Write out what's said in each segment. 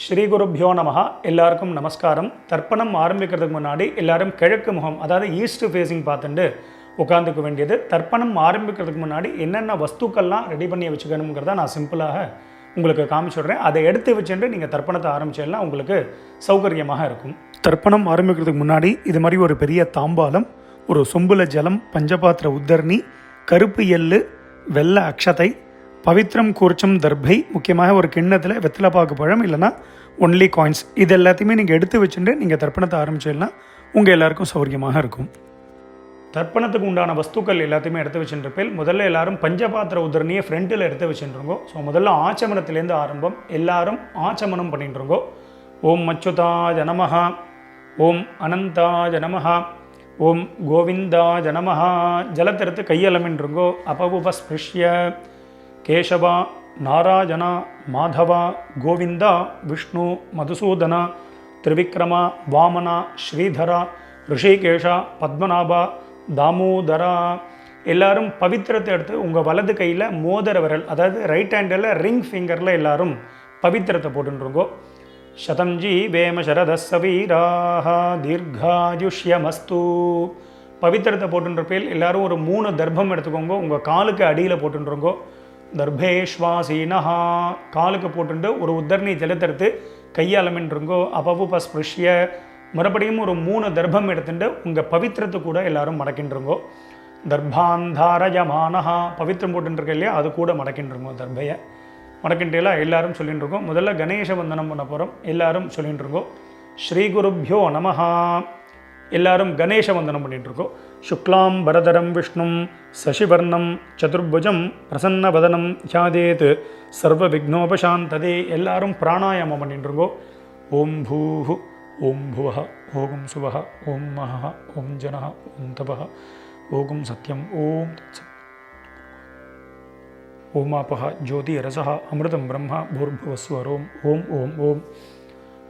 ஸ்ரீ குருப்யோ நமஹ. எல்லாருக்கும் நமஸ்காரம். தர்ப்பணம் ஆரம்பிக்கிறதுக்கு முன்னாடி எல்லாரும் கிழக்கு முகம், அதாவது ஈஸ்ட் ஃபேஸிங் பார்த்துட்டு உட்காந்துக்க வேண்டியது. தர்ப்பணம் ஆரம்பிக்கிறதுக்கு முன்னாடி என்னென்ன வஸ்துக்கள்லாம் ரெடி பண்ணி வச்சுக்கணுங்கிறத நான் சிம்பிளாக உங்களுக்கு காமிச்சுடுறேன். அதை எடுத்து வச்சுட்டு நீங்கள் தர்ப்பணத்தை ஆரம்பிச்சேன்னா உங்களுக்கு சௌகரியமாக இருக்கும். தர்ப்பணம் ஆரம்பிக்கிறதுக்கு முன்னாடி இது மாதிரி ஒரு பெரிய தாம்பாலம், ஒரு சொம்புல ஜலம், பஞ்சபாத்திர உத்தரணி, கருப்பு எள்ளு, வெள்ளை அக்ஷதை, பவித்ரம் கூர்ச்சம் தர்பை, முக்கியமாக ஒரு கிண்ணத்தில் வெத்தலைப்பாக்கு பழம் இல்லைனா ஒன்லி காயின்ஸ், இது எல்லாத்தையுமே நீங்கள் எடுத்து வச்சுட்டு நீங்கள் தர்ப்பணத்தை ஆரம்பிச்சிடலாம். உங்கள் எல்லாருக்கும் சௌகரியமாக இருக்கும். தர்ப்பணத்துக்கு உண்டான வஸ்துக்கள் எல்லாத்தையுமே எடுத்து வச்சுருப்பேன். முதல்ல எல்லாரும் பஞ்சபாத்திர உதரணியை ஃப்ரண்ட்டில் எடுத்து வச்சுருங்கோ. ஸோ முதல்ல ஆச்சமனத்திலேருந்து ஆரம்பம். எல்லாரும் ஆச்சமனம் பண்ணிட்டுருங்கோ. ஓம் அச்சுதாய நமஹ, ஓம் அனந்தாய நமஹ, ஓம் கோவிந்தாய நமஹ. ஜலத்தெடுத்து கையலமின்றுங்கோ. அபவுபஸ்பிருஷ்ய கேசவா, நாராயணா, மாதவா, கோவிந்தா, விஷ்ணு, மதுசூதனா, திரிவிக்ரமா, வாமனா, ஸ்ரீதரா, ரிஷிகேஷா, பத்மநாபா, தாமோதரா. எல்லாரும் பவித்திரத்தை எடுத்து உங்கள் வலது கையில் மோதிர விரல், அதாவது ரைட் ஹேண்டில் ரிங் ஃபிங்கரில் எல்லாரும் பவித்திரத்தை போட்டுருங்கோ. சதம்ஜி வேம சரதசவீராக தீர்காயுஷ்யமஸ்து. பவித்திரத்தை போட்டுருப்பேல் எல்லாரும் ஒரு 3 தர்ப்பம் எடுத்துக்கோங்க. உங்கள் காலுக்கு அடியில் போட்டுருங்கோ. தர்பேஷ்வாசீனஹா, காலுக்கு போட்டுட்டு ஒரு உத்தரணி ஜலத்தெடுத்து கையாலமின்றுங்கோ. அபவுபஸ்பிருஷ்ய, மறுபடியும் ஒரு 3 தர்ப்பம் எடுத்துட்டு உங்கள் பவித்திரத்தை கூட எல்லாரும் மடக்கின்றுங்கோ. தர்பாந்தாரயமானஹா, பவித்திரம் போட்டுருக்க இல்லையா, அது கூட மடக்கின்றுங்கோ. தர்பையை மடக்கின்றலாம் எல்லாரும் சொல்லிட்டுருக்கோம். முதல்ல கணேச வந்தனம் பண்ண போகிறோம். எல்லாரும் சொல்லிட்டுருங்கோ. ஸ்ரீ குருப்யோ நமஹா. எல்லாரும் கணேச வந்தனம் பண்ணிட்டுருக்கோம். சுக்லாம் பரதரம் விஷ்ணும் சசிவர்ணம் சதுர்புஜம் பிரசன்னவதனம் யாதேத் சர்வ விக்னோபசாந்ததே. எல்லாரும் பிராணாயாமம் பண்ணிட்டுருக்கோம். ஓம் பூஹு, ஓம் புவஹ, ஓம் சுவஹ, ஓம் மஹ, ஓம் ஜனஹ, ஓம் தபஹ, ஓம் சத்யம், ஓம் தத்சத், ஓமாபஹ ஜோதி ரசஹ அமிர்தம் பிரம்மா பூர்புவஸ்வரோம். ஓம் ஓம் ஓம்.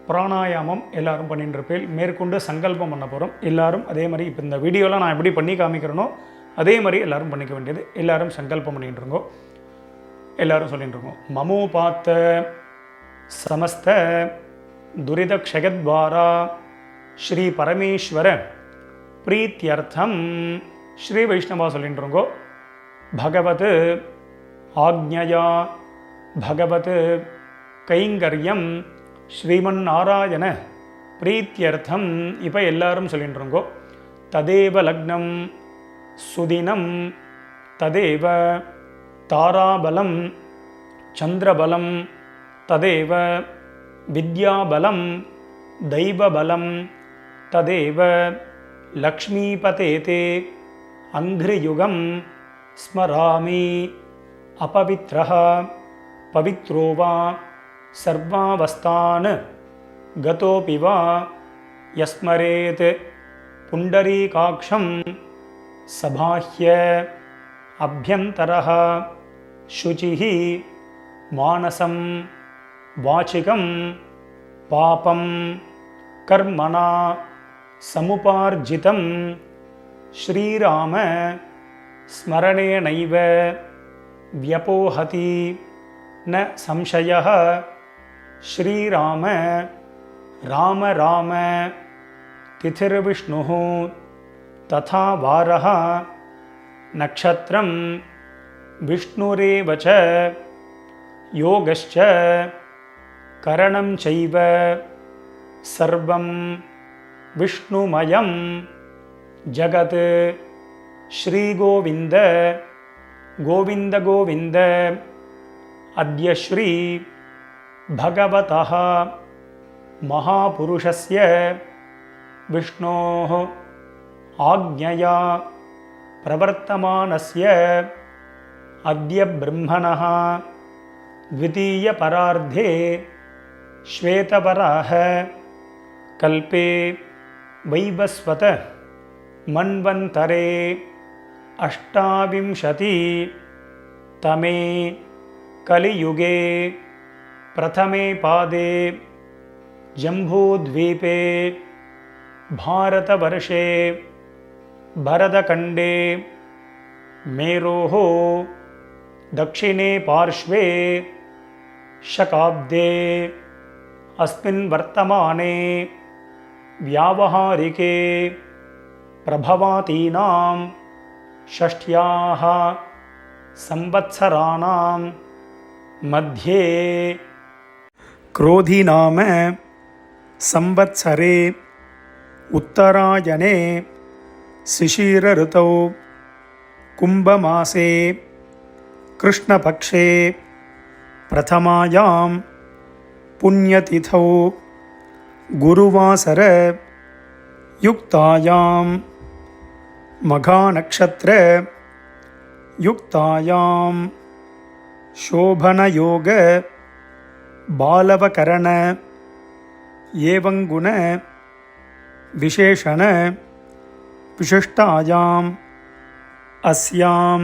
பிராணாயாமம் எல்லாரும் பண்ணிட்டு இருப்பேன். மேற்கொண்டு சங்கல்பம் பண்ண போகிறோம். எல்லாரும் அதே மாதிரி இப்போ இந்த வீடியோவில் நான் எப்படி பண்ணி காமிக்கிறேனோ அதே மாதிரி எல்லாரும் பண்ணிக்க வேண்டியது. எல்லாரும் சங்கல்பம் பண்ணிட்டு இருக்கோம். எல்லாரும் சொல்லிட்டு இருக்கோம். மமோபாத்த சமஸ்த துரித க்ஷயத்வாரா ஸ்ரீ பரமேஸ்வர பிரீத்தியர்த்தம். ஸ்ரீ வைஷ்ணவா சொல்லிட்டு இருக்கோம். பகவத் ஆக்ஞயா பகவத் கைங்கரியம் ஸ்ரீமன் நாராயண பிரீத்தியர்த்தம். இப்போ எல்லாரும் சொல்லிட்டுருங்கோ. ததேவ லக்னம் சுதினம் ததேவ தாராபலம் சந்திரபலம் ததேவ வித்யாபலம் தெய்வபலம் ததேவ லக்ஷ்மீபதேதே அங்கிரியுகம் ஸ்மராமி. அபவித்ரஹ பவித்ரோ வா சர்வாவஸ்தான் கதோபி வா யஸ்மரேத் புண்டரீகாக்ஷம் சபாஹ்ய அப்யந்தரஹ சுசிஹி மானசம் வாசிகம் பாபம் கர்மணா சமுபார்ஜிதம் ஸ்ரீராம ஸ்மரணேனைவ வ்யபோஹதி ந சம்சயः. ஸ்ரீராம ராம ராம திதிர்விஷ்ணுः ததா வாரः நக்ஷத்ரம் விஷ்ணுரேவ ச யோகஸ்ச கரணம் சைவ சர்வம் விஷ்ணுமயம் ஜகத். ஸ்ரீகோவிந்த கோவிந்த கோவிந்த. அத்ய ஸ்ரீ பகவதः மகாபுருஷஸ்ய விஷ்ணோः ஆக்ஞயா பிரவர்த்தமானஸ்ய அத்ய பிரம்மணः த்விதீய பரார்த்தே ஸ்வேதவராஹ கல்பே வைவஸ்வத மன்வந்தரே அஷ்டாவிம்சதி தமே கலியுகே பிரதமே பாதே ஜம்பூத்வீபே பாரதவர்ஷே பரதகண்டே மேரோஹோ दक्षिणे पार्श्वे शकाब्दे अस्मिन् वर्तमाने व्यावहारिके प्रभवातीनां षष्ट्याः संवत्सराणां मध्ये क्रोधी नाम संवत्सरे उत्तरायणे शिशिर ऋतौ कुंभमासे कृष्णपक्षे प्रथमायां पुण्यतिथौ गुरुवासर युक्तायां मघानक्षत्र युक्तायां शोभनयोग बालवकरण एवंगुण विशेषण विशिष्टायां अस्यां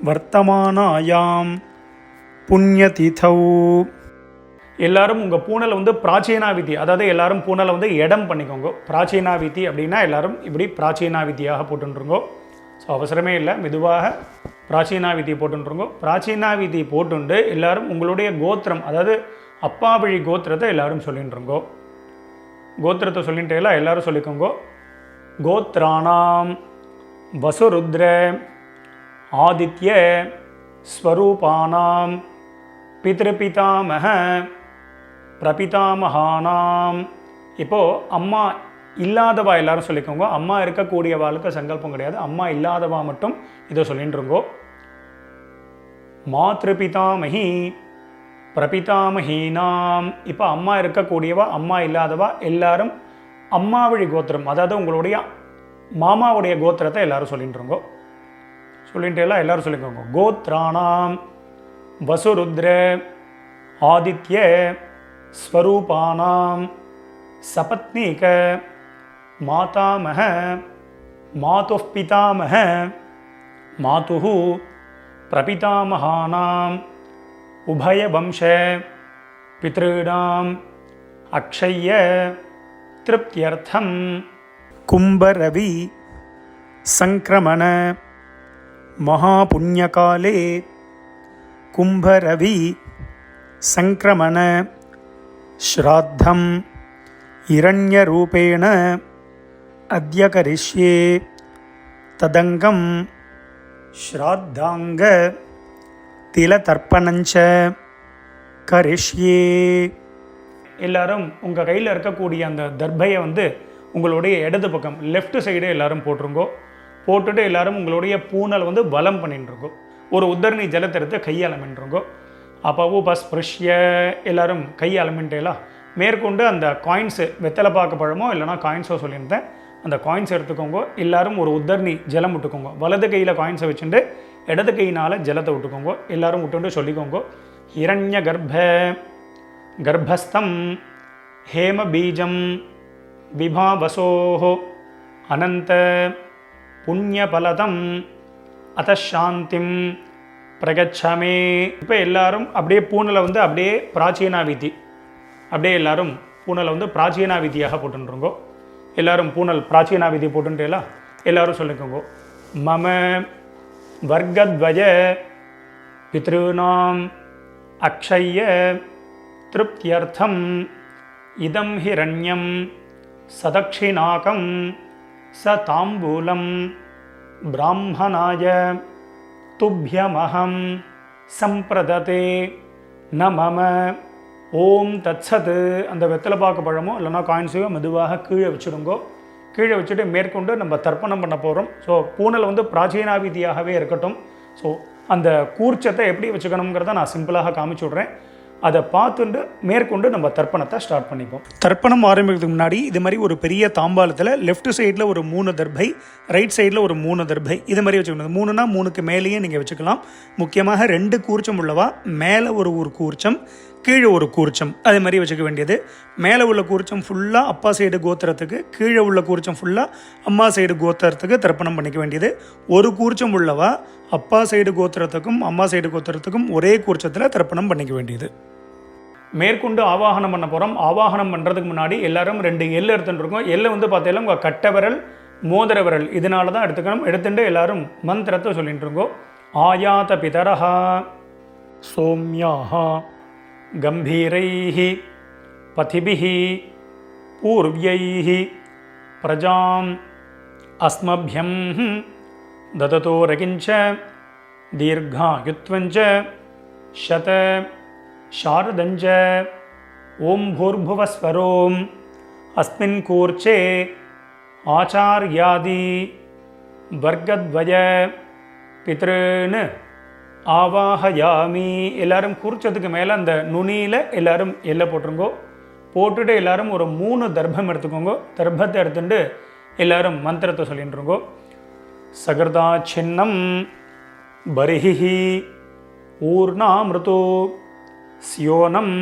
वर्तमानायां पुण्यतिथौ. எல்லாரும் உங்கள் பூனலை வந்து பிராச்சீனாவிதி, அதாவது எல்லாரும் பூனலை வந்து இடம் பண்ணிக்கோங்க. பிராச்சீனாவிதி அப்படின்னா எல்லாரும் இப்படி பிராச்சீனாவிதியாக போட்டுருங்கோ. ஸோ அவசரமே இல்லை, மெதுவாக பிராச்சீனாவிதி போட்டுருங்கோ. பிராச்சீனாவிதி போட்டுண்டு எல்லாரும் உங்களுடைய கோத்திரம், அதாவது அப்பா வழி கோத்திரத்தை எல்லாரும் சொல்லிட்டுருங்கோ. கோத்திரத்தை சொல்லிட்டேல எல்லாரும் சொல்லிக்கோங்க. கோத்ராணாம் வசுருத்ர ஆதித்ய ஸ்வரூபானாம் பித்ருபிதாமக பிரபிதாமகானாம். இப்போது அம்மா இல்லாதவா எல்லாரும் சொல்லிக்கோங்க. அம்மா இருக்கக்கூடியவாளுக்கு சங்கல்பம் கிடையாது, அம்மா இல்லாதவா மட்டும் இதை சொல்லிட்டுருங்கோ. மாத்ருபிதாமகி பிரபிதாமகீனாம். இப்போ அம்மா இருக்கக்கூடியவா அம்மா இல்லாதவா எல்லாரும் அம்மா வழி கோத்திரம், அதாவது உங்களுடைய மாமாவுடைய கோத்திரத்தை எல்லாரும் சொல்லிட்டுருங்கோ. சொல்லிட்டு எல்லாம் எல்லாரும் சொல்லிக்கோங்க. கோத்ராணாம் வசுருத்ர ஆதித்ய ஸ்வரூபானாம் சபத்னீக மாதாமக மாதுः பிதாமக மாதுः பிரபிதாமகானாம் உபயவம்ச பித்ருணாம் அக்ஷய்ய திருப்தியர்த்தம் கும்பரவி சங்கிரமண महापुण्यकाले कुंभरवि संक्रमण श्राद्धं हिरण्यरूपेण अद्य करिष्ये तदंगं श्राद्धांग तिलतर्पणञ्च करिष्ये. எல்லாரும் உங்கள் கையில் இருக்கக்கூடிய அந்த தர்பையை வந்து உங்களுடைய இடது பக்கம் லெஃப்ட் சைடு எல்லாரும் போட்டுருங்கோ. போட்டுட்டு எல்லாரும் உங்களுடைய பூனல் வந்து வலம் பண்ணிட்டுருக்கோம். ஒரு உத்தரணி ஜலத்தை எடுத்து கையாளமின்றிருங்கோ. அப்போ உபஸ்பிருஷ்ய எல்லாரும் கையாளமின்ட்டேலாம் மேற்கொண்டு அந்த காயின்ஸு வெத்தலை பார்க்க பழமோ இல்லைனா காயின்ஸோ சொல்லியிருந்தேன், அந்த காயின்ஸ் எடுத்துக்கோங்க. எல்லாரும் ஒரு உத்தரணி ஜலம் விட்டுக்கோங்க. வலது கையில் காயின்ஸை வச்சுட்டு இடது கையினால் ஜலத்தை விட்டுக்கோங்க. எல்லாரும் விட்டுட்டு சொல்லிக்கோங்க. ஹிரண்ய கர்ப்பஸ்தம் ஹேம பீஜம் விபாவசோஹோ அனந்த புண்ணியபலதம் அதசாந்திம் பிரகச்சமே. இப்போ எல்லாரும் அப்படியே பூனலை வந்து அப்படியே பிராச்சீனாவிதி, அப்படியே எல்லாரும் பூனலை வந்து பிராச்சீனாவிதியாக போட்டுருங்கோ. எல்லாரும் பூனல் பிராச்சீனாவிதி போட்டுட்டேலாம் எல்லாரும் சொல்லிக்கோங்க. மம வர்க்கத்வய பித்ருணாம் அக்ஷய்ய திருப்தியர்த்தம் இதம் ஹிரண்யம் சதக்ஷிணாகம் ச தாம்பூலம் பிராமணாய துப்யமஹம் சம்பிரததே ந மம. ஓம் தத்சத். அந்த வெத்தலை பாக்கு பழமோ இல்லைனா காயின்ஸையோ மெதுவாக கீழே வச்சுடுங்கோ. கீழே வச்சுட்டு மேற்கொண்டு நம்ம தர்ப்பணம் பண்ண போகிறோம். ஸோ பூனல் வந்து பிராச்சீனாவிதியாகவே இருக்கட்டும். ஸோ அந்த கூர்ச்சத்தை எப்படி வச்சுக்கணுங்கிறத நான் சிம்பிளாக காமிச்சு விட்றேன். அதை பார்த்துட்டு மேற்கொண்டு நம்ம தர்ப்பணத்தை ஸ்டார்ட் பண்ணிப்போம். தர்ப்பணம் ஆரம்பிக்கிறதுக்கு முன்னாடி இது மாதிரி ஒரு பெரிய தாம்பாளத்தில் லெஃப்ட் சைடில் ஒரு 3 தர்பை, ரைட் சைடில் ஒரு 3 தர்பை, இது மாதிரி வச்சுக்கணும். 3னா 3க்கு மேலேயே நீங்கள் வச்சுக்கலாம். முக்கியமாக 2 கூர்ச்சம் உள்ளவா மேலே ஒரு கூர்ச்சம், கீழே ஒரு கூர்ச்சம், அதே மாதிரி வச்சுக்க வேண்டியது. மேலே உள்ள கூர்ச்சம் ஃபுல்லாக அப்பா சைடு கோத்திரத்துக்கு, கீழே உள்ள கூர்ச்சம் ஃபுல்லாக அம்மா சைடு கோத்திரத்துக்கு தர்ப்பணம் பண்ணிக்க வேண்டியது. ஒரு கூர்ச்சம் உள்ளவா அப்பா சைடு கோத்திரத்துக்கும் அம்மா சைடு கோத்திரத்துக்கும் ஒரே கூர்ச்சத்தில் தர்ப்பணம் பண்ணிக்க வேண்டியது. மேற்கொண்டு ஆவாகனம் பண்ண போகிறோம். ஆவாகனம் பண்ணுறதுக்கு முன்னாடி எல்லாரும் 2 எள்ளு எடுத்துட்டுருக்கோம். எள்ளு வந்து பார்த்தீங்கன்னா உங்கள் கட்டை விரல் மோதிர விரல் இதனால தான் எடுத்துக்கணும். எடுத்துட்டு எல்லாரும் மந்திரத்தை சொல்லிட்டு இருக்கோம். ஆயாத பிதரஹா சோம்யாஹா கம்பீரைஹி पथिभिः पूर्व्यैः प्रजाम् अस्मभ्यं ददतो रकिञ्च दीर्घायुत्वञ्च शत शारदञ्च ओं भूर्भुवस्वरोम् अस्मिन् कूर्चे आचार्यादि वर्गद्वय पितॄन् ஆவாஹயாமி. எல்லாரும் குறிச்சதுக்கு மேலே அந்த நுனியில் எல்லாரும் எல்லை போட்டுருங்கோ. போட்டுட்டு எல்லாரும் ஒரு 3 தர்ப்பம் எடுத்துக்கோங்க. தர்ப்பத்தை எடுத்துட்டு எல்லாரும் மந்திரத்தை சொல்லிட்டுருங்கோ. சகர்தா சின்னம் பரிஹி ஊர்ணாமிருதோ ஸ்யோனம்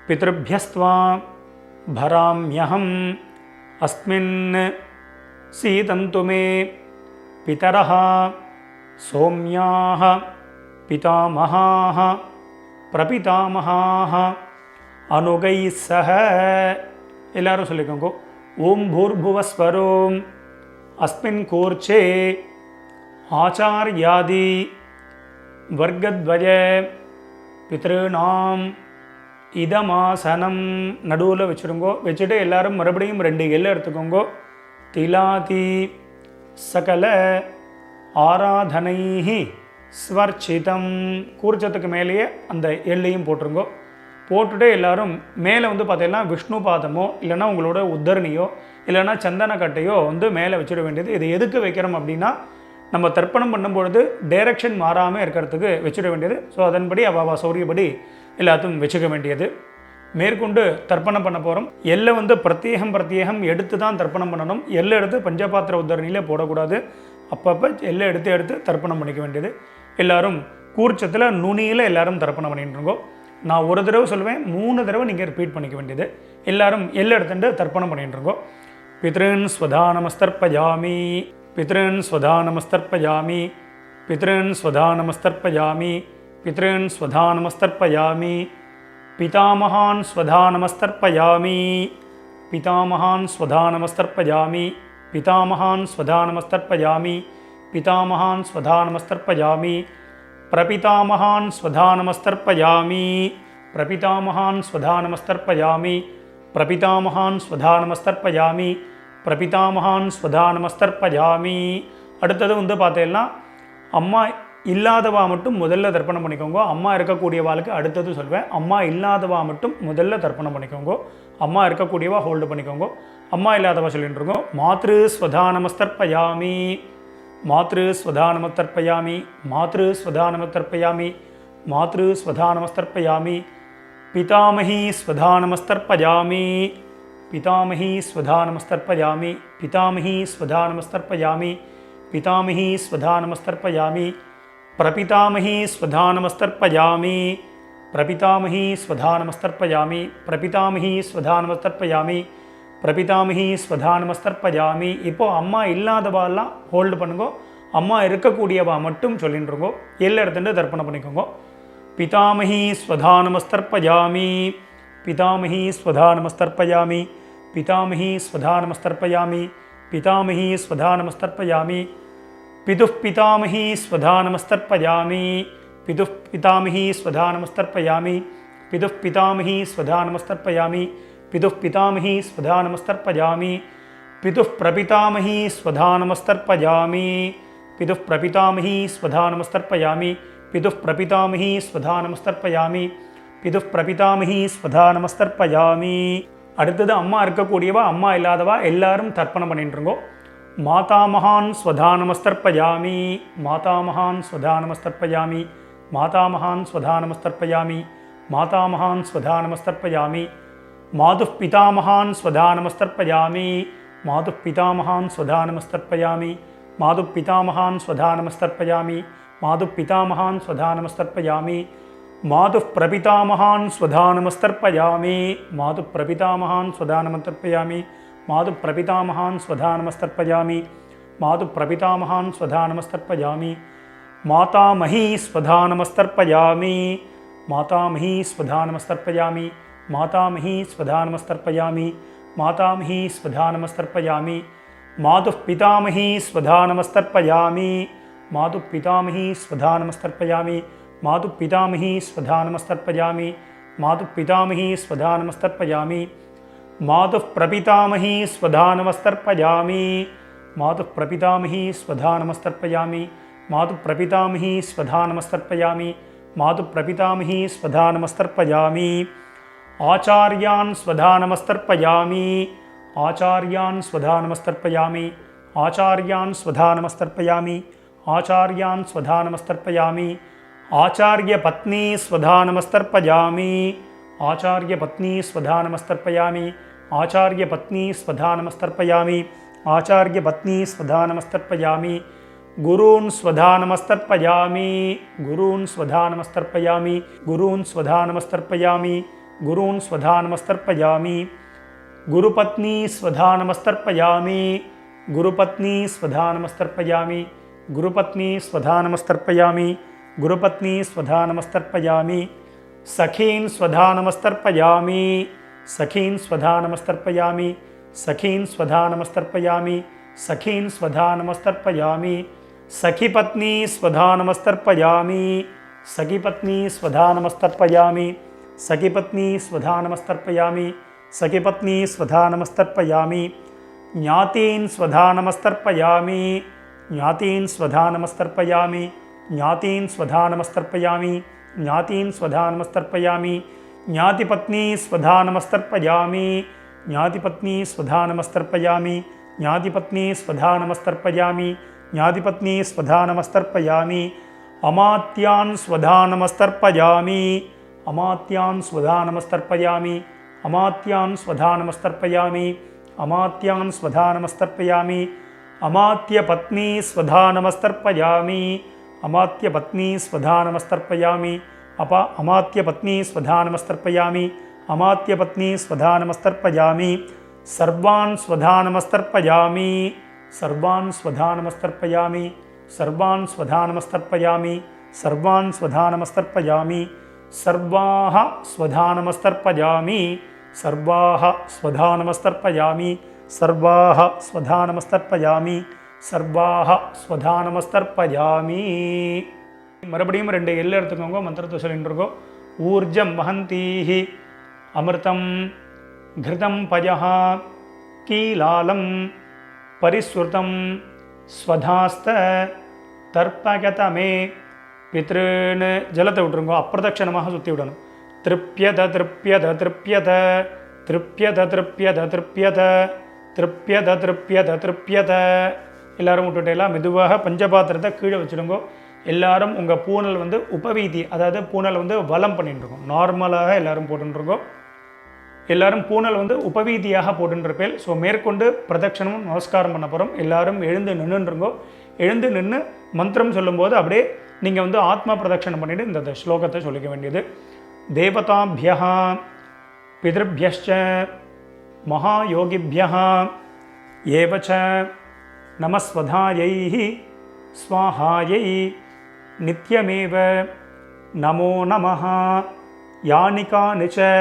பித்ருபியஸ்த்வா பராம்யஹம் அஸ்மின் சீதந்து மே பிதரஹ சோம்யாஹ பிதாமஹாஹ பிரபிதாமஹாஹ அனுகைः சஹ. எல்லாரும் சொல்லிக்கோங்க. ஓம் பூர்புவஸ்வரோம் அஸ்மின் கூர்ச்சே ஆச்சார்யாதி வர்க்கத்வய பித்ருநாம் இதமாசனம். நடுவில் வச்சுருங்கோ. வச்சுட்டு எல்லாரும் மறுபடியும் 2 எல்லை எடுத்துக்கோங்க. திலாதி சகல ஆராதனைஹி ஸ்வர்ச்சிதம். கூர்ச்சத்துக்கு மேலேயே அந்த எல்லையும் போட்டுருங்கோ. போட்டுட்டு எல்லாரும் மேலே பார்த்தீங்கன்னா விஷ்ணு பாதமோ இல்லைன்னா உங்களோட உத்தரணியோ இல்லைன்னா சந்தன கட்டையோ மேலே வச்சிட வேண்டியது. இது எதுக்கு வைக்கிறோம் அப்படின்னா நம்ம தர்ப்பணம் பண்ணும்பொழுது டைரக்ஷன் மாறாமல் இருக்கிறதுக்கு வச்சிட வேண்டியது. ஸோ அதன்படி அவ சௌரியப்படி எல்லாத்தையும் வச்சுக்க வேண்டியது. மேற்கொண்டு தர்ப்பணம் பண்ண போகிறோம். எல்லை பிரத்யேகம் எடுத்து தான் தர்ப்பணம் பண்ணணும். எல்லை எடுத்து பஞ்சபாத்திர உத்தரணியில் போடக்கூடாது. அப்பப்போ எல்லை எடுத்து தர்ப்பணம் பண்ணிக்க வேண்டியது. எல்லாரும் கூர்ச்சத்தில் நுனியில் எல்லாரும் தர்ப்பணம் பண்ணிட்டுருங்கோ. நான் ஒரு தடவை சொல்லுவேன், 3 தடவை நீங்கள் ரிப்பீட் பண்ணிக்க வேண்டியது. எல்லாரும் எல்லை எடுத்துட்டு தர்ப்பணம் பண்ணிட்டுருங்கோ. பித்ருன் ஸ்வதானமஸ்தர்ப்பயாமி பித்ருன் ஸ்வதானமஸ்தர்ப்பயாமி பித்ருன் ஸ்வதானமஸ்தர்ப்பயாமி பித்ருன் ஸ்வதானமஸ்தர்ப்பயாமி பிதாமகான் ஸ்வதானமஸ்தர்ப்பயாமி பிதாமகான் ஸ்வதானமஸ்தர்ப்பயாமி பிதாமகான் ஸ்வதானமஸ்தர்ப்பயாமி பிதாமகான் ஸ்வதானமஸ்தர்ப்பயாமி பிரபிதாமகான் ஸ்வதானமஸ்தர்ப்பயாமி பிரபிதாமகான் ஸ்வதானமஸ்தர்ப்பயாமி பிரபிதாமகான் ஸ்வதானமஸ்தர்ப்பயாமி பிரபிதாமகான் ஸ்வதானமஸ்தர்ப்பயாமி. அடுத்தது பார்த்தீங்கன்னா அம்மா இல்லாதவா மட்டும் முதல்ல தர்ப்பணம் பண்ணிக்கோங்க. அம்மா இருக்கக்கூடியவாளுக்கு அடுத்தது சொல்வேன். அம்மா இல்லாதவா மட்டும் முதல்ல தர்ப்பணம் பண்ணிக்கோங்க. அம்மா இருக்கக்கூடியவா ஹோல்டு பண்ணிக்கோங்க. அம்மா இல்லாதவா சொல்லிட்டு இருக்கோம். மாத்ரு ஸ்வதானமஸ்தர்ப்பயாமி மாத்ரு ஸ்வதானமஸ்தர்ப்பயாமி மாத்ரு ஸ்வதானமஸ்தர்ப்பயாமி மாத்ரு ஸ்வதானமஸ்தர்ப்பயாமி பிதாமஹி ஸ்வதானமஸ்தர்ப்பயாமி பிதாமஹி ஸ்வதானமஸ்தர்ப்பயாமி பிதாமஹி ஸ்வதானமஸ்தர்ப்பயாமி பிதாமஹி ஸ்வதானமஸ்தர்ப்பயாமி பிரபிதாமஹி ஸ்வதானமஸ்தர்ப்பயாமி பிரபிதாமஹி ஸ்வதானமஸ்தர்ப்பயாமி பிரபிதாமஹி ஸ்வதானமஸ்தர்ப்பயாமி பிரபிதாமஹி ஸ்வதானமஸ்தர்ப்பயாமி. இப்போது அம்மா இல்லாதவாலாம் ஹோல்டு பண்ணுங்க. அம்மா இருக்கக்கூடியவா மட்டும் சொல்லிட்டுருங்கோ. எல்லை எடுத்துட்டு தர்ப்பணம் பண்ணிக்கோங்க. பிதாமஹி ஸ்வதானமஸ்தர்ப்பயாமி பிதாமஹி ஸ்வதானமஸ்தர்ப்பயாமி பிதாமஹி ஸ்வதானமஸ்தர்ப்பயாமி பிதாமஹி ஸ்வதானமஸ்தர்ப்பயாமி பிதுः பிதாமஹி ஸ்வதானமஸ்தர்ப்பயாமி பிதுः பிதாமஹி ஸ்வதானமஸ்தர்ப்பயாமி பிதுः பிதாமஹி ஸ்வதானமஸ்தர்ப்பயாமி பிதுः பிதாமஹி ஸ்வதானமஸ்தர்ப்பயாமி பிதுः பிரபிதாமஹி ஸ்வதானமஸ்தர்ப்பயாமி பிதுः பிரபிதாமஹி ஸ்வதானமஸ்தர்ப்பயாமி பிதுः பிரபிதாமஹி ஸ்வதானமஸ்தர்ப்பயாமி பிதுः பிரபிதாமஹி ஸ்வதானமஸ்தர்ப்பயாமி. அடுத்தது அம்மா இருக்கக்கூடியவா அம்மா இல்லாதவா எல்லாரும் தர்ப்பணம் பண்ணிட்டுருங்கோ. மாதாமகான் ஸ்வதானமஸ்தர்ப்பயாமி மாதாமகான் ஸ்வதானமஸ்தர்ப்பயாமி மாதாமகான் ஸ்வதானமஸ்தர்ப்பயாமி மாதாமகான் ஸ்வதானமஸ்தர்ப்பயாமி மாதுः பிதாமகான் ஸ்வதானமஸ்தர்ப்பயாமி மாதுः பிதாமகான் ஸ்வதானமஸ்தர்ப்பயாமி மாதுः பிதாமகான் ஸ்வதானமஸ்தர்ப்பயாமி மாதுः பிதாமகான் ஸ்வதானமஸ்தர்ப்பயாமி மாதுः பிரபிதாமகான் ஸ்வதானமஸ்தர்ப்பயாமி மாதுः பிரபிதாமகான் ஸ்வதானமஸ்தர்ப்பயாமி மாதுः பிரபிதாமகான் ஸ்வதானமஸ்தர்ப்பயாமி மாதுः பிரபிதாமகான் ஸ்வதானமஸ்தர்ப்பயாமி மாதாமஹி ஸ்வதானமஸ்தர்ப்பயாமி மாதாமஹி ஸ்வதானமஸ்தர்ப்பயாமி மாதாமஹி ஸ்வதானமஸ்தர்ப்பயாமி மாதாமஹி ஸ்வதானமஸ்தர்ப்பயாமி மாதுः பிதாமஹி ஸ்வதானமஸ்தர்ப்பயாமி மாதுः பிதாமஹி ஸ்வதானமஸ்தர்ப்பயாமி மாதுः பிதாமஹி ஸ்வதானமஸ்தர்ப்பயாமி मातुः पितामही स्वधा नमस्तर्पयामि मातुः प्रपितामही स्वधा नमस्तर्पयामि मातुः प्रपितामही स्वधा नमस्तर्पयामि मातुः प्रपितामही स्वधा नमस्तर्पयामि मातुः प्रपितामही स्वधा नमस्तर्पयामि आचार्यान् स्वधा नमस्तर्पयामि आचार्यान् स्वधा नमस्तर्पयामि आचार्यान् स्वधा नमस्तर्पयामि आचार्यान् स्वधा नमस्तर्पयामि आचार्यपत्नी स्वधा नमस्तर्पयामि आचार्यपत्नी स्वधा नमस्तर्पयामि आचार्यपत्नी स्वधा नमस्तर्पयामि आचार्यपत्नी स्वधा नमस्तर्पयामि गुरून् स्वधा नमस्तर्पयामि गुरून् स्वधा नमस्तर्पयामि गुरून् स्वधा नमस्तर्पयामि गुरून् स्वधा नमस्तर्पयामि गुरुपत्नी स्वधा नमस्तर्पयामि गुरुपत्नी स्वधा नमस्तर्पयामि गुरुपत्नी स्वधा नमस्तर्पयामि गुरुपत्नी स्वधा नमस्तर्पयामि सखीन् स्वधा नमस्तर्पयामि सखीन् स्वधा नमस्तर्पयामि सखीन् स्वधा नमस्तर्पयामि सखीन् स्वधा नमस्तर्पयामि सखीपत्नी स्वधा नमस्तर्पयामि सखीपत्नी स्वधा नमस्तर्पयामि सखीपत्नी स्वधा नमस्तर्पयामि सखीपत्नी स्वधा नमस्तर्पयामि ज्ञातीन् स्वधा नमस्तर्पयामि ज्ञातीन् स्वधा नमस्तर्पयामि ज्ञातीन् स्वधा नमस्तर्पयामि ज्ञातीन् स्वधा नमस्तर्पयामि ज्ञातिपत्नी स्वधा नमस्तर्पयामि ज्ञातिपत्नी स्वधा नमस्तर्पयामि ज्ञातिपत्नी स्वधा नमस्तर्पयामि ज्ञातिपत्नी स्वधा नमस्तर्पयामि अमात्यान् स्वधा नमस्तर्पयामि अमात्यान् स्वधा नमस्तर्पयामि अमात्यान् स्वधा नमस्तर्पयामि अमात्यान् स्वधा नमस्तर्पयामि अमात्यपत्नी स्वधा नमस्तर्पयामि अमात्यपत्नी स्वधा नमस्तर्पयामि अमात्यपत्नी स्वधा नमस्तर्पयामि अमात्यपत्नी स्वधा नमस्तर्पयामि सर्वान् स्वधा नमस्तर्पयामि सर्वान् स्वधा नमस्तर्पयामि सर्वान् स्वधा नमस्तर्पयामि सर्वान् स्वधा नमस्तर्पयामि सर्वाः स्वधा नमस्तर्पयामि सर्वाः स्वधा नमस्तर्पयामि सर्वाः स्वधा नमस्तर्पयामि सर्वाः स्वधा नमस्तर्पयामि மறுபடியும் ரெண்டு எல்லை எடுத்துக்கோங்க மந்திரத்தை சொல்லிட்டு இருக்கோம் ஊர்ஜம் வஹந்தீஹி அமிர்தம் கிருதம் பஜஹ கீலாலம் பரிஸ்ருதம் ஸ்வதாஸ்த தர்ப்பகதமே பித்ருன்னு ஜலத்தை விட்டுருங்கோ அப்பிரதட்சணமாக சுற்றி விடணும் திருப்யத திருப்யத திருப்யத திருப்யத திருப்யத திருப்யத திருப்யத திருப்யத திருப்யத எல்லாரும் விட்டுட்டேலாம் மெதுவாக பஞ்சபாத்திரத்தை கீழே வச்சுடுங்கோ எல்லாரும் உங்கள் பூனல் வந்து உபவீதி அதாவது பூனல் வந்து வலம் பண்ணிட்டுருக்கோம் நார்மலாக எல்லாரும் போட்டுருக்கோம் எல்லாரும் பூனல் வந்து உபவீதியாக போட்டுருப்பேன் ஸோ மேற்கொண்டு பிரதட்சணமும் நமஸ்காரம் பண்ண போகிறோம் எல்லாரும் எழுந்து நின்றுருங்கோ எழுந்து நின்று மந்திரம் சொல்லும்போது அப்படியே நீங்கள் வந்து ஆத்மா பிரதட்சணம் பண்ணிவிட்டு இந்த ஸ்லோகத்தை சொல்லிக்க வேண்டியது தேவதாபியः பிதృभ्यश्च महायोगिभ्यः एव च नमस्वधायै स्वाहायै नित्यमेव नमो नमः यानि कानि च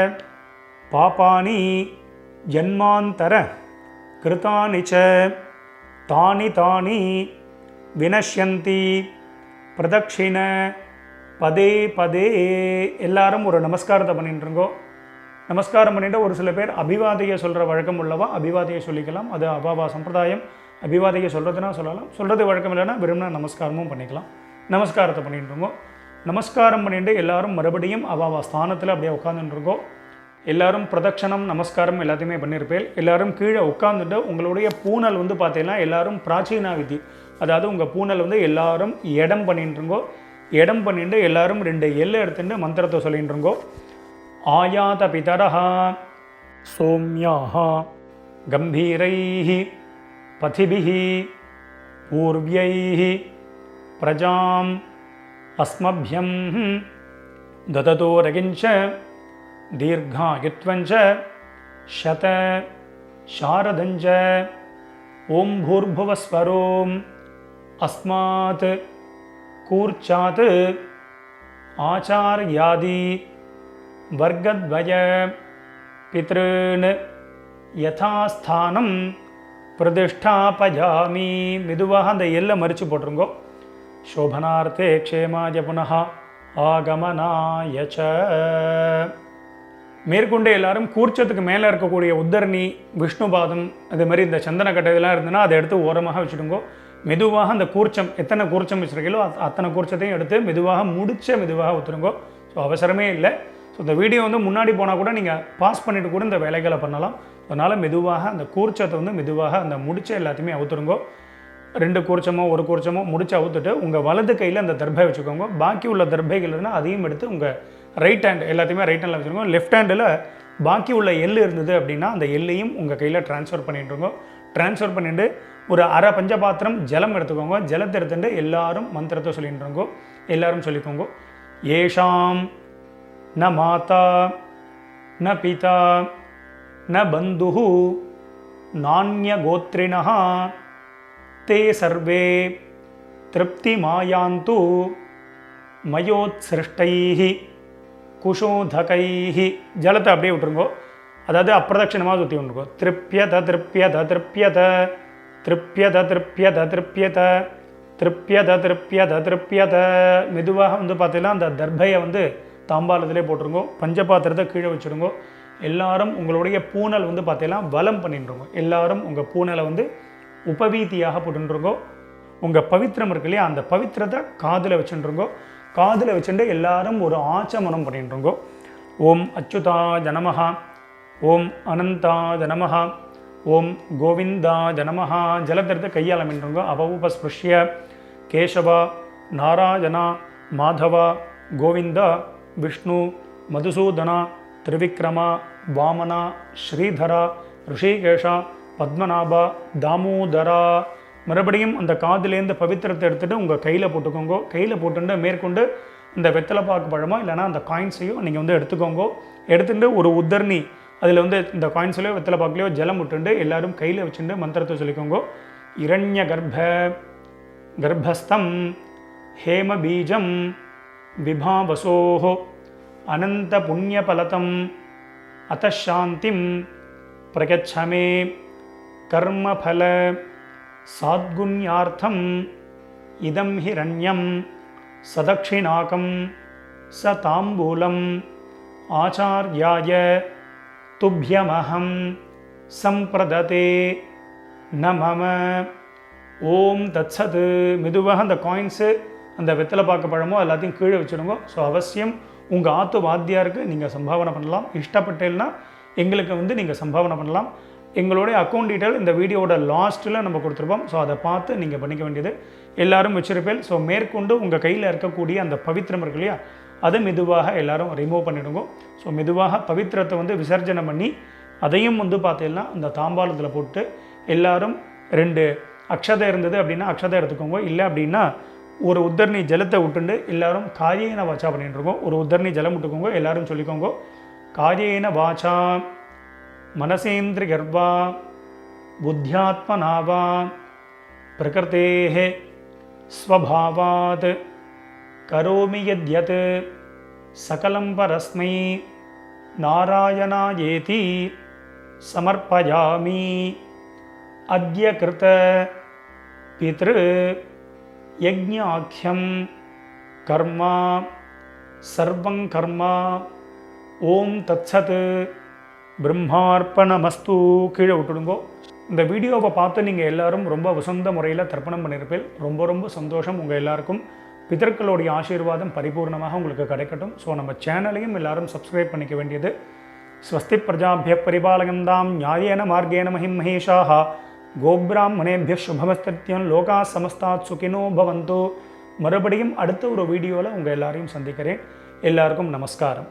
पापानि जन्मान्तर कृतानि च तानि तानि विनश्यन्ति प्रदक्षिण பதே பதே எல்லாரும் ஒரு நமஸ்காரத்தை பண்ணிட்டுருங்கோ நமஸ்காரம் பண்ணிட்டு ஒரு சில பேர் அபிவாதையை சொல்கிற வழக்கம் உள்ளவா அபிவாதையை சொல்லிக்கலாம் அது அபாவா சம்பிரதாயம் அபிவாதையை சொல்கிறதுனா சொல்லலாம் சொல்கிறது வழக்கம் இல்லைன்னா விரும்பின நமஸ்காரமும் பண்ணிக்கலாம் நமஸ்காரத்தை பண்ணிட்டுருங்கோ நமஸ்காரம் பண்ணிட்டு எல்லாரும் மறுபடியும் அபாவா ஸ்தானத்தில் அப்படியே உட்காந்துட்டுருக்கோம் எல்லாரும் பிரதட்சணம் நமஸ்காரம் எல்லாத்தையுமே பண்ணியிருப்பேன் எல்லாரும் கீழே உட்காந்துட்டு உங்களுடைய பூனல் வந்து பார்த்தீங்கன்னா எல்லாரும் பிராச்சீனா விதி அதாவது உங்கள் பூனல் வந்து எல்லாரும் இடம் பண்ணிட்டுருங்கோ இடம் பண்ணிட்டு எல்லாரும் ரெண்டு எல்லை எடுத்துட்டு மந்திரத்தை சொல்லிட்டுருங்கோ ஆயாத பிதரஹ சோம்யாஹ கம்பீரைஹ பதிபிஹ பூர்வ்யைஹ பிரஜாம் அஸ்மப்யம் தததோ ரகிஞ்ச தீர்காயுத்வஞ்ச சத சாரதஞ்ச ஓம் பூர்புவஸ்வரோம் அஸ்மாத் கூர்ச்சாத் ஆச்சார்யாதி வர்க்கத்வய பித்ருன் யதாஸ்தானம் பிரதிஷ்டாபயாமி மெதுவாக அந்த எல்லை மறித்து போட்டுருங்கோ சோபனார்த்தே க்ஷேமாய புனः ஆகமனாய ச மேற்கொண்டு எல்லாரும் கூர்ச்சத்துக்கு மேலே இருக்கக்கூடிய உத்தரணி, விஷ்ணுபாதம், அது மாதிரி இந்த சந்தன கட்டை இதெல்லாம் இருந்ததுன்னா அதை எடுத்து ஓரமாக வச்சுடுங்கோ. மெதுவாக அந்த கூர்ச்சம், எத்தனை கூர்ச்சம் வச்சுருக்கீங்களோ அத்தனை கூர்ச்சத்தையும் எடுத்து மெதுவாக மெதுவாக ஊற்றுருங்கோ. ஸோ அவசரமே இல்லை. ஸோ இந்த வீடியோ வந்து முன்னாடி போனால் கூட நீங்கள் பாஸ் பண்ணிவிட்டு கூட இந்த வேலைகளை பண்ணலாம். அதனால் மெதுவாக அந்த கூர்ச்சத்தை வந்து மெதுவாக அந்த முடிச்ச எல்லாத்தையுமே அவுத்துருங்கோ. 2 கூர்ச்சமோ 1 கூர்ச்சமோ முடிச்சு அவுத்துட்டு உங்கள் வலது கையில் அந்த தர்பை வச்சுக்கோங்க. பாக்கி உள்ள தர்பைகள் இருந்தால் அதையும் எடுத்து உங்கள் ரைட் ஹேண்ட் எல்லாத்தையுமே ரைட் ஹேண்டில் வச்சுருக்கோம். லெஃப்ட் ஹேண்டில் பாக்கி உள்ள எள்ளு இருந்தது அப்படின்னா அந்த எல்லையும் உங்கள் கையில் ட்ரான்ஸ்ஃபர் பண்ணிட்டுருங்க. ட்ரான்ஸ்ஃபர் பண்ணிட்டு ஒரு அரை பஞ்சபாத்திரம் ஜலம் எடுத்துக்கோங்க. ஜலத்தை எடுத்துட்டு எல்லாரும் மந்திரத்தை சொல்லிட்டுருங்கோ. எல்லாரும் சொல்லிக்கோங்க. ஏஷாம் ந மாதா ந பிதா ந பந்துஹு நான்ய கோத்ரிணஹ தே சர்வே திருப்தி மாயாந்து மயோத்சிருஷ்டைஹி குஷோதகைஹி. ஜலத்தை அப்படியே விட்டுருங்கோ. அதாவது அப்பிரதட்சணமாக சுற்றி விட்டுருங்கோ. திருப்யத திருப்யத திருப்யத திருப்யத திருப்யத திருப்யத திருப்யத திருப்யத திருப்யத. மெதுவாக வந்து பார்த்தீங்கன்னா அந்த தர்பையை வந்து தாம்பாளத்திலே போட்டுருங்கோ. பஞ்சபாத்திரத்தை கீழே வச்சுருங்கோ. எல்லாரும் உங்களுடைய பூனல் வந்து பார்த்தீங்கன்னா வலம் பண்ணிட்டுருங்கோ. எல்லாரும் உங்கள் பூனலை வந்து உபவீதியாக போட்டுருங்கோ. உங்கள் பவித்திரம் இருக்கு இல்லையா, அந்த பவித்திரத்தை காதில் வச்சுருங்கோ. காதில் வச்சுட்டு எல்லாரும் ஒரு ஆச்சமனம் பண்ணிட்டுருங்கோ. ஓம் அச்சுதாய நமஹ, ஓம் அனந்தாய நமஹ, ஓம் கோவிந்தாய நமஹ. ஜலத்திரத்தை கையால் மின்றுங்கோ. அவவுபஸ்பிருஷ்ய கேசவா நாராயணா மாதவா கோவிந்தா விஷ்ணு மதுசூதனா திரிவிக்ரமா வாமனா ஸ்ரீதரா ரிஷிகேஷா பத்மநாபா தாமோதரா. மறுபடியும் அந்த காதிலேருந்து பவித்திரத்தை எடுத்துகிட்டு உங்கள் கையில் போட்டுக்கோங்க. கையில் போட்டுட்டு மேற்கொண்டு இந்த வெத்தலைப்பாக்கு பழமோ இல்லைனா அந்த காயின்ஸையோ நீங்கள் வந்து எடுத்துக்கோங்க. எடுத்துகிட்டு ஒரு உத்தரணி அதில் வந்து இந்த காயின்ஸ்லையோ வெத்தலைப்பாக்குலையோ ஜலம் விட்டுண்டு எல்லாரும் கையில் வச்சுட்டு மந்திரத்தை சொல்லிக்கோங்க. இரண்ய கர்ப்பஸ்தம் ஹேம பீஜம் விபாவசோஹோ அனந்த புண்ணியபலதம் அத்தசாந்திம் பிரகச்சமே கர்மபல சாத்குண்யார்த்தம் இதம் ஹிரண்யம் சதக்ஷிணாகம் ச தாம்பூலம் ஆச்சார்யாய துப்யமஹம் சம்பிரததே நமம. ஓம் தத்சத். மெதுவாக அந்த காயின்ஸு அந்த வெத்தலைப்பாக்கு பழமோ எல்லாத்தையும் கீழே வச்சுடுங்க. ஸோ அவசியம் உங்கள் ஆத்து வாத்தியாருக்கு நீங்கள் சம்பாவனை பண்ணலாம். இஷ்டப்பட்டேன்னா எங்களுக்கு வந்து நீங்கள் சம்பாவனை பண்ணலாம். எங்களுடைய அக்கௌண்ட் டீட்டெயில் இந்த வீடியோட லாஸ்ட்டில் நம்ம கொடுத்துருப்போம். ஸோ அதை பார்த்து நீங்கள் பண்ணிக்க வேண்டியது. எல்லோரும் வச்சிருப்பேன். ஸோ மேற்கொண்டு உங்கள் கையில் இருக்கக்கூடிய அந்த பவித்திரம் இருக்கு இல்லையா, அதை மெதுவாக எல்லோரும் ரிமூவ் பண்ணிவிடுங்க. ஸோ மெதுவாக பவித்திரத்தை வந்து விசர்ஜனம் பண்ணி அதையும் வந்து பார்த்தீங்கன்னா அந்த தாம்பாளத்தில் போட்டு எல்லாரும் 2 அக்ஷதை இருந்தது அப்படின்னா அக்ஷதை எடுத்துக்கோங்க. இல்லை அப்படின்னா ஒரு உத்தரணி ஜலத்தை விட்டுண்டு எல்லாரும் காயேன வாச்சா பண்ணிட்டு இருக்கோம். ஒரு உத்தரணி ஜலம் விட்டுக்கோங்க. எல்லாரும் சொல்லிக்கோங்க. காயேன வாச்சா மனசேந்திர கர்வா புத்தியாத்மனாவா பிரகிருதேஹ ஸ்வபாவாத் கரோமி யத்யத் சகலம் பரஸ்மை நாராயணாயேதி சமர்ப்பயாமி. அத்ய கிருத பித்ரு யஜ்ஞாக்யம் கர்மா சர்வங் கர்மா. ஓம் தத்சத். பிரம்மார்ப்பணமஸ்து. கீழே விட்டுடுங்கோ. இந்த வீடியோவை பார்த்து நீங்கள் எல்லாரும் ரொம்ப வசந்த முறையில் தர்ப்பணம் பண்ணியிருப்பேன். ரொம்ப சந்தோஷம். உங்கள் எல்லாருக்கும் பிதர்களுடைய ஆசீர்வாதம் பரிபூர்ணமாக உங்களுக்கு கிடைக்கட்டும். ஸோ நம்ம சேனலையும் எல்லாரும் சப்ஸ்கிரைப் பண்ணிக்க வேண்டியது. ஸ்வஸ்தி பிரஜாபிய பரிபாலகந்தாம் நியாயேன மார்கேன மஹிமஹேஷாஹ கோப்ராஹ்மணேபிய சுபமஸ்தித்யம் லோகா சமஸ்தாத் சுகினோ பவந்து. மறுபடியும் அடுத்த ஒரு வீடியோவில் உங்கள் எல்லாரையும் சந்திக்கிறேன். எல்லாருக்கும் நமஸ்காரம்.